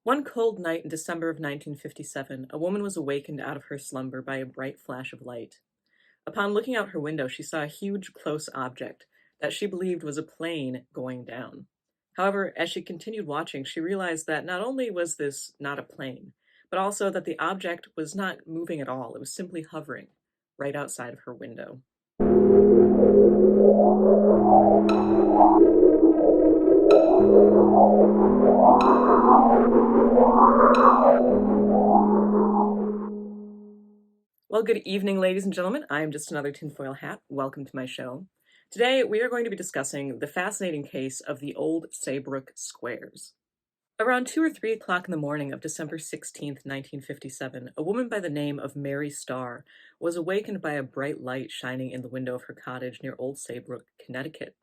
One cold night in December of 1957, a woman was awakened out of her slumber by a bright flash of light. Upon looking out her window, she saw a huge, close object that she believed was a plane going down. However, as she continued watching, she realized that not only was this not a plane, but also that the object was not moving at all. It was simply hovering right outside of her window. Well, good evening, ladies and gentlemen. I am just another tinfoil hat. Welcome to my show. Today, we are going to be discussing the fascinating case of the Old Saybrook Squares. Around 2 or 3 o'clock in the morning of December 16th, 1957, a woman by the name of Mary Starr was awakened by a bright light shining in the window of her cottage near Old Saybrook, Connecticut.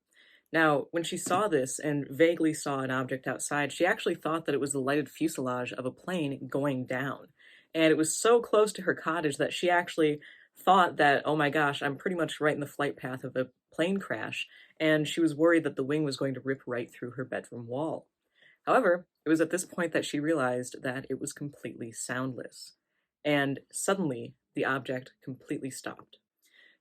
Now, when she saw this and vaguely saw an object outside, she actually thought that it was the lighted fuselage of a plane going down. And it was so close to her cottage that she actually thought that, oh my gosh, I'm pretty much right in the flight path of a plane crash. And she was worried that the wing was going to rip right through her bedroom wall. However, it was at this point that she realized that it was completely soundless. And suddenly, the object completely stopped.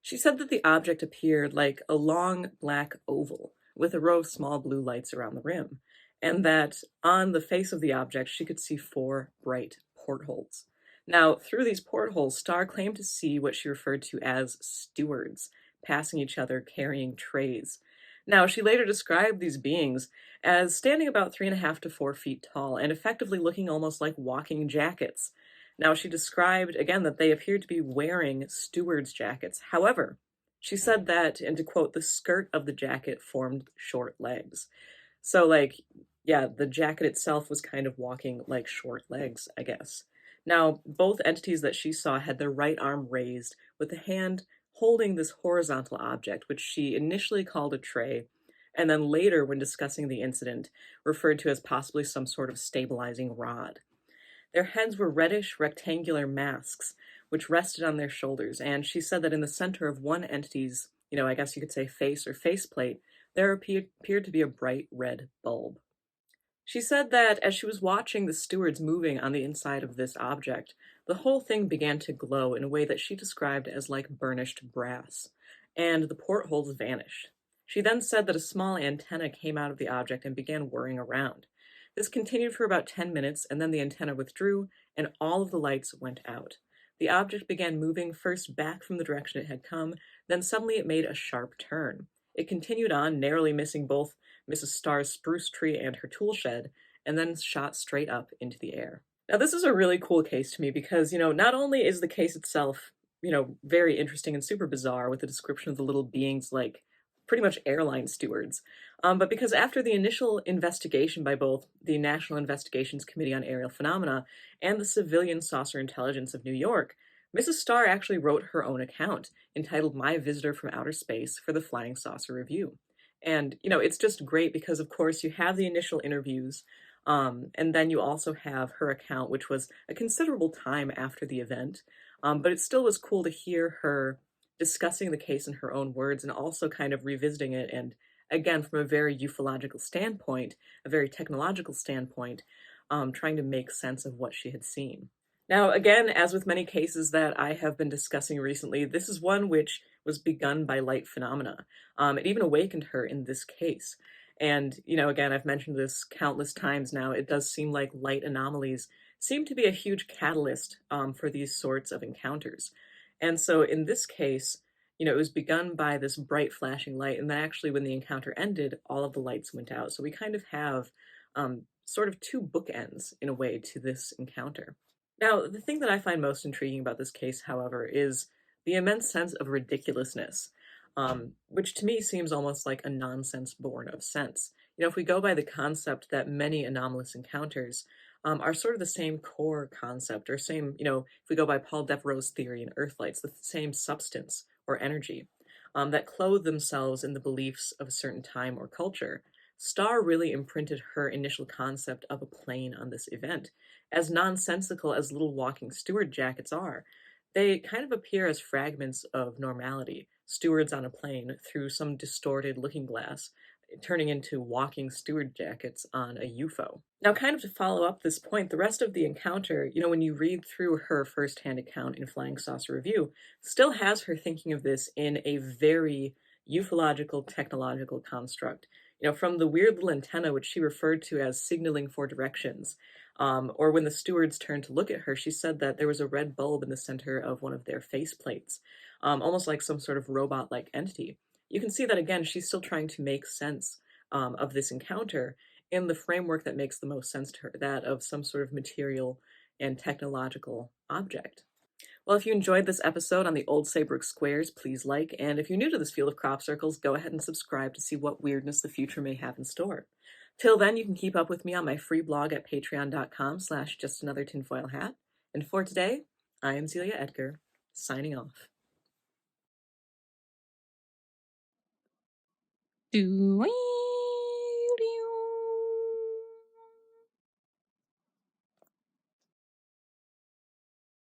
She said that the object appeared like a long black oval with a row of small blue lights around the rim, and that on the face of the object she could see 4 bright portholes. Now, through these portholes, Starr claimed to see what she referred to as stewards passing each other carrying trays. Now, she later described these beings as standing about 3.5 to 4 feet tall and effectively looking almost like walking jackets. Now, she described again that they appeared to be wearing stewards' jackets. However, she said that, and to quote, the skirt of the jacket formed short legs. So, like, yeah, the jacket itself was kind of walking like short legs, I guess. Now, both entities that she saw had their right arm raised with a hand holding this horizontal object, which she initially called a tray, and then later, when discussing the incident, referred to as possibly some sort of stabilizing rod. Their heads were reddish, rectangular masks, which rested on their shoulders, and she said that in the center of one entity's, I guess you could say face or faceplate, there appeared to be a bright red bulb. She said that as she was watching the stewards moving on the inside of this object, the whole thing began to glow in a way that she described as like burnished brass, and the portholes vanished. She then said that a small antenna came out of the object and began whirring around. This continued for about 10 minutes, and then the antenna withdrew, and all of the lights went out. The object began moving first back from the direction it had come, then suddenly it made a sharp turn. It continued on, narrowly missing both Mrs. Starr's spruce tree and her tool shed, and then shot straight up into the air. Now, this is a really cool case to me because, not only is the case itself, very interesting and super bizarre with the description of the little beings like pretty much airline stewards, but because after the initial investigation by both the National Investigations Committee on Aerial Phenomena and the Civilian Saucer Intelligence of New York, Mrs. Starr actually wrote her own account entitled My Visitor from Outer Space for the Flying Saucer Review. And, it's just great because, of course, you have the initial interviews, and then you also have her account, which was a considerable time after the event. But it still was cool to hear her discussing the case in her own words and also kind of revisiting it. And again, from a very ufological standpoint, a very technological standpoint, trying to make sense of what she had seen. Now, again, as with many cases that I have been discussing recently, this is one which was begun by light phenomena. It even awakened her in this case. And, again, I've mentioned this countless times now, it does seem like light anomalies seem to be a huge catalyst for these sorts of encounters. And so in this case, it was begun by this bright flashing light, and then actually when the encounter ended, all of the lights went out. So we kind of have sort of 2 bookends, in a way, to this encounter. Now, the thing that I find most intriguing about this case, however, is the immense sense of ridiculousness, which to me seems almost like a nonsense born of sense. If we go by the concept that many anomalous encounters are sort of the same core concept, or same, if we go by Paul Devereaux's theory in Earthlights, the same substance or energy that clothe themselves in the beliefs of a certain time or culture, Starr really imprinted her initial concept of a plane on this event. As nonsensical as little walking steward jackets are, they kind of appear as fragments of normality, stewards on a plane through some distorted looking glass. turning into walking steward jackets on a UFO. Now, kind of to follow up this point, the rest of the encounter, when you read through her firsthand account in Flying Saucer Review, still has her thinking of this in a very ufological technological construct. From the weird little antenna, which she referred to as signaling for directions, or when the stewards turned to look at her, she said that there was a red bulb in the center of one of their face plates, almost like some sort of robot like entity. You can see that again, she's still trying to make sense of this encounter in the framework that makes the most sense to her, that of some sort of material and technological object. Well, if you enjoyed this episode on the Old Saybrook Squares, please like, and if you're new to this field of crop circles, go ahead and subscribe to see what weirdness the future may have in store. Till then, you can keep up with me on my free blog at patreon.com/justanothertinfoilhat. And for today, I am Zelia Edgar, signing off. Doing.